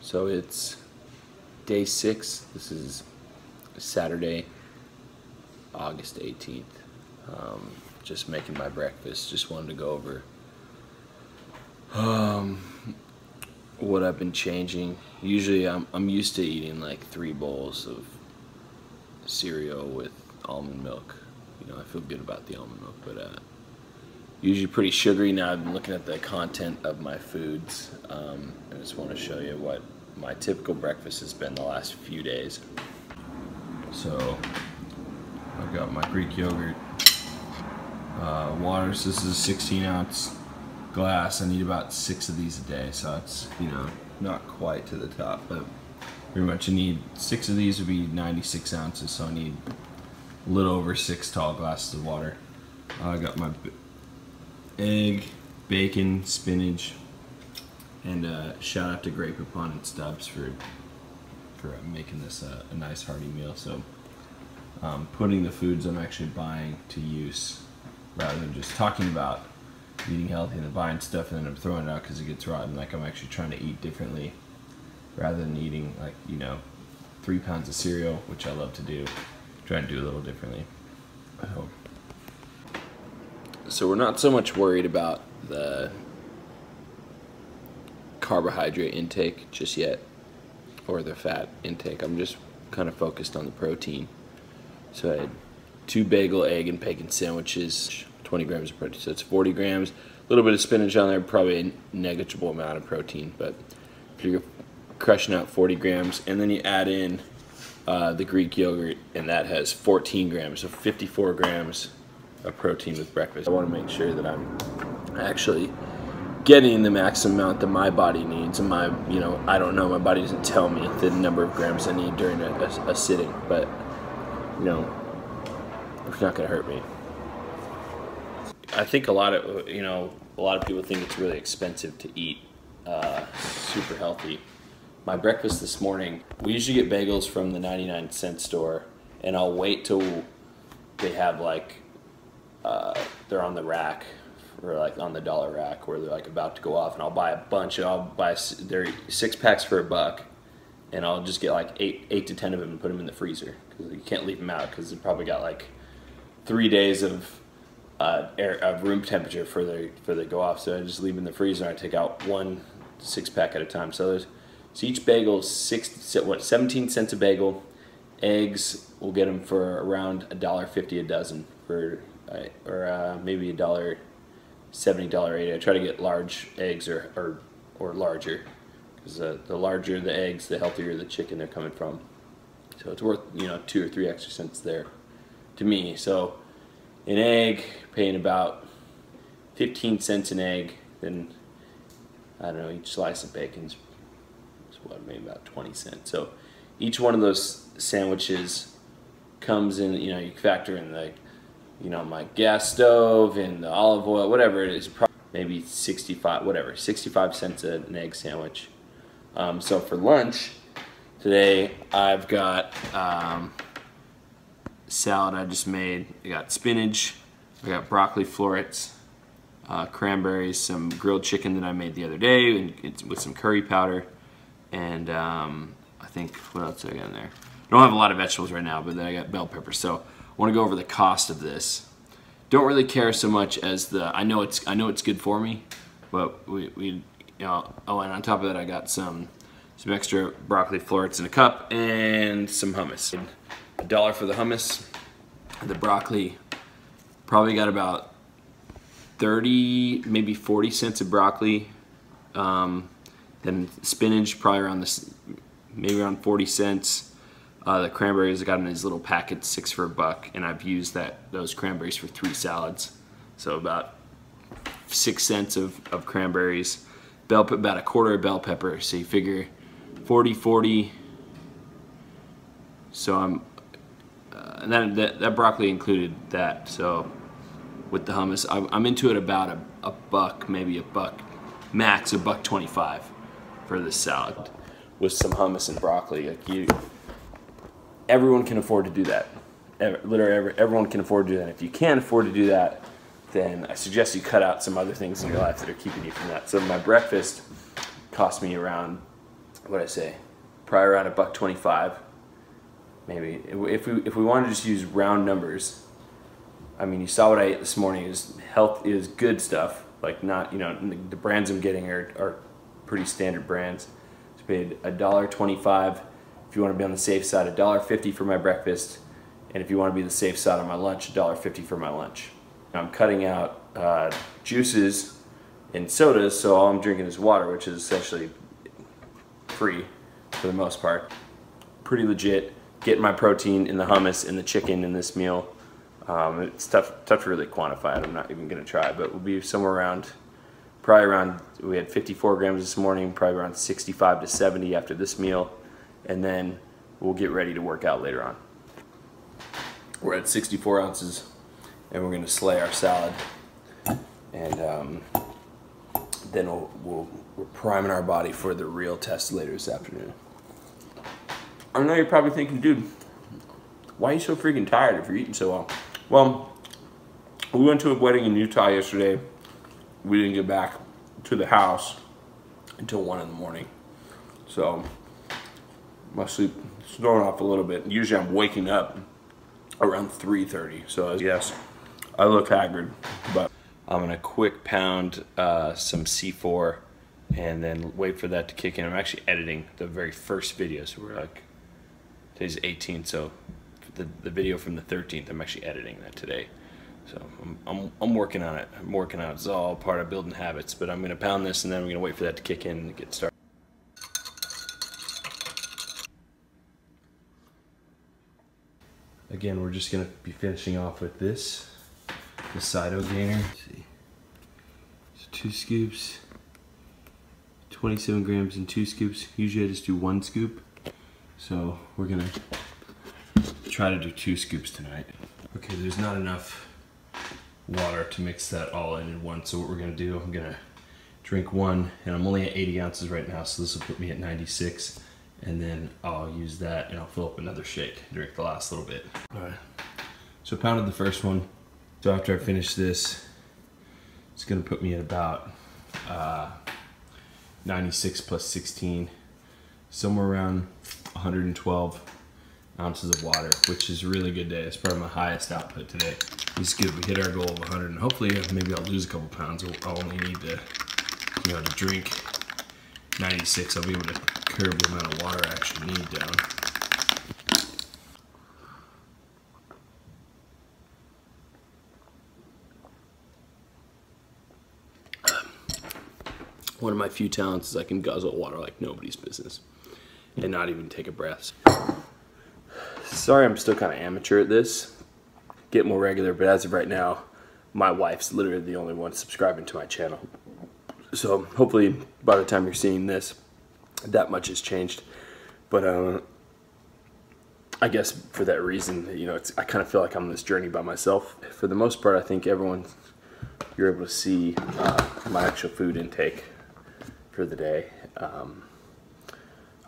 So it's day 6. This is Saturday, August 18th. Just making my breakfast. Just wanted to go over what I've been changing. Usually I'm used to eating like 3 bowls of cereal with almond milk. You know, I feel good about the almond milk, but usually pretty sugary. Now I've been looking at the content of my foods. I just want to show you what my typical breakfast has been the last few days. So I've got my Greek yogurt, water. So this is a 16 ounce glass. I need about 6 of these a day, so it's, you know, not quite to the top, but pretty much I need 6 of these would be 96 ounces, so I need a little over 6 tall glasses of water. I got my egg, bacon, spinach, and shout out to Great Poupon and Stubbs for making this a nice hearty meal. So putting the foods I'm actually buying to use rather than just talking about eating healthy and then buying stuff and then I'm throwing it out because it gets rotten. Like, I'm actually trying to eat differently rather than eating, like, you know, 3 pounds of cereal, which I love to do. Trying to do a little differently. So we're not so much worried about the carbohydrate intake just yet, or the fat intake. I'm just kind of focused on the protein. So I had 2 bagel, egg, and bacon sandwiches, 20 grams of protein. So it's 40 grams. A little bit of spinach on there, probably a negligible amount of protein, but if you're crushing out 40 grams, and then you add in the Greek yogurt, and that has 14 grams, so 54 grams of protein with breakfast. I want to make sure that I'm actually getting the maximum amount that my body needs, and you know, I don't know, my body doesn't tell me the number of grams I need during a sitting, but, you know, it's not going to hurt me. I think a lot of people think it's really expensive to eat super healthy. My breakfast this morning, we usually get bagels from the 99-cent store, and I'll wait till they have like, they're on the rack, or like on the dollar rack where they're like about to go off, and I'll buy a bunch, and they're 6 packs for $1, and I'll just get like 8 to 10 of them and put them in the freezer, because you can't leave them out because they've probably got like 3 days of room temperature for they go off. So I just leave them in the freezer, and I take out 1 6-pack at a time. So each bagel is 17 cents a bagel. Eggs, we'll get them for around $1.50 a dozen, or maybe $1.70, $1.80. I try to get large eggs or larger, because the larger the eggs, the healthier the chicken they're coming from. So it's worth, you know, 2 or 3 extra cents there to me. So an egg, paying about 15 cents an egg. Then I don't know, each slice of bacon's what, maybe about 20 cents. So each one of those sandwiches comes in, you know, you factor in the, you know, my gas stove and the olive oil, whatever it is, probably maybe 65 cents an egg sandwich. So for lunch today, I've got salad I just made. I got spinach, I got broccoli florets, cranberries, some grilled chicken that I made the other day, and it's with some curry powder, and I think, what else did I got in there? I don't have a lot of vegetables right now, but then I got bell peppers. So I want to go over the cost of this. Don't really care so much as I know it's good for me, but we you know, oh, and on top of that I got some extra broccoli florets in a cup and some hummus. $1 for the hummus. The broccoli, probably got about 30, maybe 40 cents of broccoli. Then spinach, probably around maybe around 40 cents. The cranberries I got in these little packets, 6 for $1, and I've used those cranberries for 3 salads. So about 6 cents of cranberries. About a quarter of bell pepper. So you figure 40. So and that broccoli included that. So with the hummus, I'm into it about a $1, maybe $1, max $1.25 for this salad with some hummus and broccoli. Like, everyone can afford to do that. Literally everyone can afford to do that. If you can't afford to do that, then I suggest you cut out some other things in your life that are keeping you from that. So my breakfast cost me around what I say, probably around $1.25. Maybe if we want to just use round numbers. I mean, you saw what I ate this morning. Is good stuff. Like, not, you know, the brands I'm getting are pretty standard brands. So I paid $1.25. If you want to be on the safe side, $1.50 for my breakfast, and if you want to be the safe side on my lunch, $1.50 for my lunch. Now, I'm cutting out juices and sodas, so all I'm drinking is water, which is essentially free for the most part. Pretty legit. Getting my protein in the hummus and the chicken in this meal. It's tough to really quantify it. I'm not even going to try, but we'll be somewhere around, probably around, we had 54 grams this morning, probably around 65 to 70 after this meal, and then we'll get ready to work out later on. We're at 64 ounces, and we're going to slay our salad, and then we're priming our body for the real test later this afternoon. I know you're probably thinking, dude, why are you so freaking tired if you're eating so well? Well, we went to a wedding in Utah yesterday. We didn't get back to the house until 1 in the morning. So my sleep is throwing off a little bit. Usually I'm waking up around 3:30. So yes, I look haggard, but I'm gonna quick pound some C4 and then wait for that to kick in. I'm actually editing the very first video, so we're like, today's 18th, so the video from the 13th, I'm actually editing that today. So I'm working on it. I'm working on it. It's all part of building habits, but I'm gonna pound this and then I'm gonna wait for that to kick in and get started. Again, we're just gonna be finishing off with this, the Cido gainer. Let's see. So 2 scoops, 27 grams in 2 scoops. Usually I just do 1 scoop. So we're gonna try to do 2 scoops tonight. Okay, there's not enough water to mix that all in one. So what we're gonna do, I'm gonna drink 1, and I'm only at 80 ounces right now, so this will put me at 96. And then I'll use that and I'll fill up another shake and drink the last little bit. All right, so I pounded the first one. So after I finish this, it's gonna put me at about 96 plus 16, somewhere around 112 ounces of water, which is a really good day. It's probably my highest output today. It's good. We hit our goal of 100, and hopefully maybe I'll lose a couple pounds. I'll only need to, you know, to drink 96. I'll be able to curb the amount of water I actually need down. One of my few talents is I can guzzle water like nobody's business and not even take a breath. Sorry, I'm still kind of amateur at this. Get more regular, but as of right now, my wife's literally the only one subscribing to my channel. So hopefully by the time you're seeing this, that much has changed. But I guess for that reason, you know, I kind of feel like I'm on this journey by myself. For the most part, I think you're able to see my actual food intake for the day.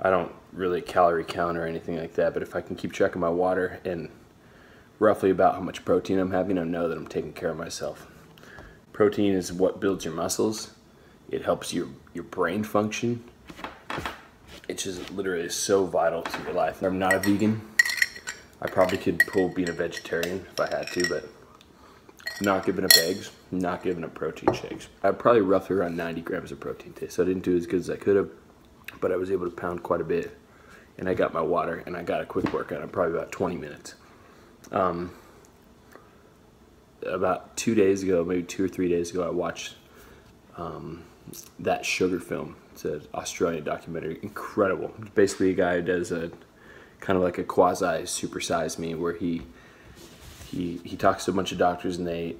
I don't really calorie count or anything like that, but if I can keep track of my water and roughly about how much protein I'm having, I know that I'm taking care of myself. Protein is what builds your muscles. It helps your brain function. It's just literally so vital to your life. I'm not a vegan. I probably could pull being a vegetarian if I had to, but not giving up eggs, not giving up protein shakes. I had probably roughly around 90 grams of protein today, so I didn't do as good as I could have, but I was able to pound quite a bit, and I got my water, and I got a quick workout in probably about 20 minutes. About 2 days ago, maybe 2 or 3 days ago, I watched That Sugar Film. It's an Australian documentary, incredible. It's basically a guy who does a kind of like a quasi Supersize Me, where he talks to a bunch of doctors, and they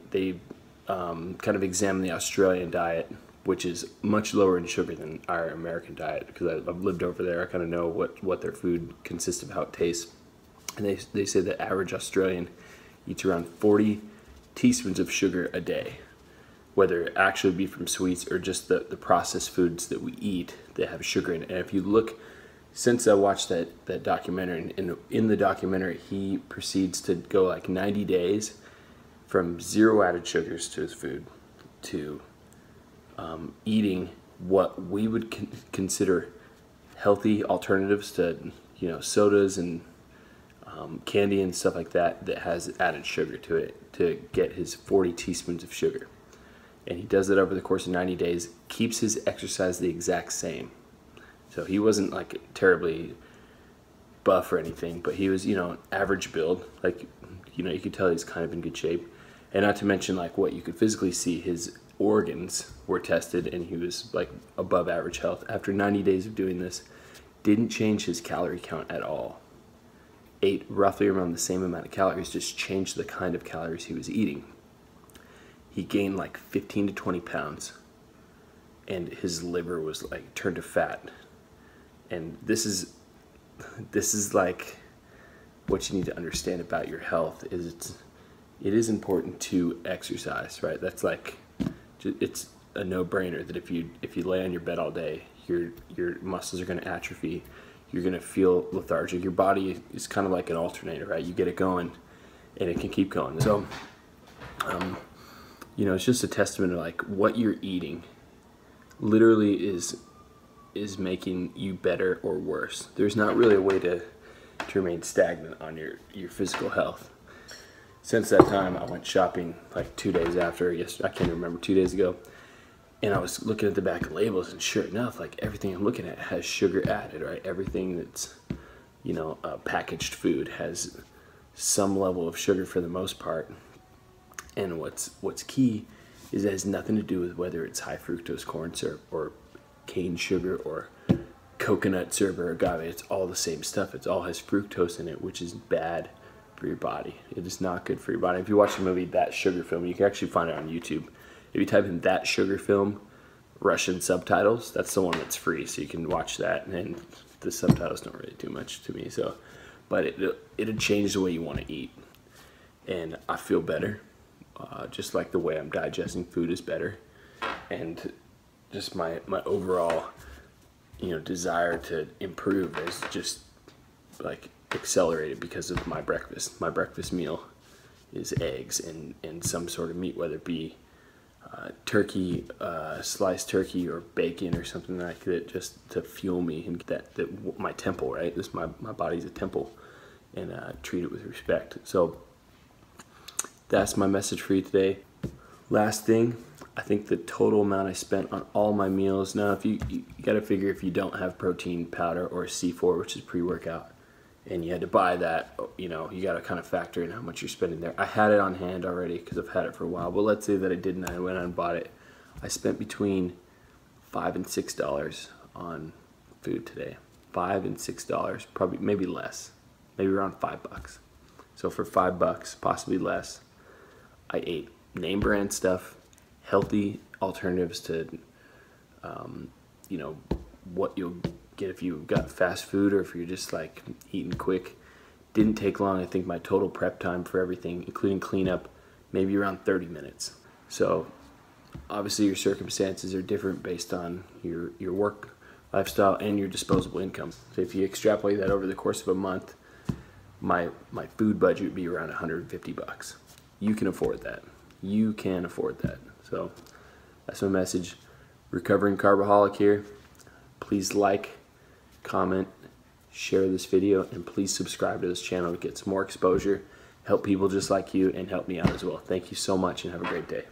kind of examine the Australian diet, which is much lower in sugar than our American diet, because I've lived over there. I kind of know what their food consists of, how it tastes. And they say the average Australian eats around 40 teaspoons of sugar a day, whether it actually be from sweets or just the processed foods that we eat that have sugar in it. And if you look, since I watched that documentary, in the documentary, he proceeds to go like 90 days from 0 added sugars to his food to eating what we would consider healthy alternatives to, you know, sodas and candy and stuff like that that has added sugar to it, to get his 40 teaspoons of sugar. And he does it over the course of 90 days, keeps his exercise the exact same. So he wasn't like terribly buff or anything, but he was, you know, average build. Like, you know, you could tell he's kind of in good shape. And not to mention, like, what you could physically see, his organs were tested and he was like above average health. After 90 days of doing this, didn't change his calorie count at all. Ate roughly around the same amount of calories, just changed the kind of calories he was eating. He gained like 15 to 20 pounds and his liver was like turned to fat. And this is like what you need to understand about your health is it is important to exercise, right? That's like, it's a no-brainer that if you lay on your bed all day, your muscles are going to atrophy. You're going to feel lethargic. Your body is kind of like an alternator, right? You get it going and it can keep going. So, you know, it's just a testament to like what you're eating literally is making you better or worse. There's not really a way to remain stagnant on your physical health. Since that time, I went shopping like 2 days after, I can't remember, 2 days ago, and I was looking at the back of labels, and sure enough, like everything I'm looking at has sugar added, right? Everything that's, you know, packaged food has some level of sugar for the most part. And what's key is it has nothing to do with whether it's high fructose corn syrup or cane sugar or coconut syrup or agave. It's all the same stuff. It all has fructose in it, which is bad for your body. It is not good for your body. If you watch the movie That Sugar Film, you can actually find it on YouTube. If you type in That Sugar Film, Russian subtitles, that's the one that's free, so you can watch that. And the subtitles don't really do much to me, so, but it'll change the way you want to eat. And I feel better. Just like the way I'm digesting food is better, and just my overall, you know, desire to improve is just like accelerated because of my breakfast. My breakfast meal is eggs and some sort of meat, whether it be turkey, sliced turkey, or bacon or something like that, just to fuel me and get that my temple, right? My body's a temple, and treat it with respect. So that's my message for you today. Last thing, I think the total amount I spent on all my meals. Now, if you got to figure, if you don't have protein powder or C4, which is pre-workout, and you had to buy that, you know, you got to kind of factor in how much you're spending there. I had it on hand already because I've had it for a while, but let's say that I didn't. I went out and bought it. I spent between $5 and $6 on food today. $5 and $6, probably, maybe less, maybe around $5. So for $5, possibly less, I ate name brand stuff, healthy alternatives to, you know, what you'll get if you've got fast food or if you're just like eating quick. Didn't take long. I think my total prep time for everything, including cleanup, maybe around 30 minutes. So obviously your circumstances are different based on your work lifestyle and your disposable income. So if you extrapolate that over the course of a month, my food budget would be around $150. You can afford that. You can afford that. So that's my message. Recovering Carboholic here. Please like, comment, share this video, and please subscribe to this channel to get some more exposure, help people just like you, and help me out as well. Thank you so much, and have a great day.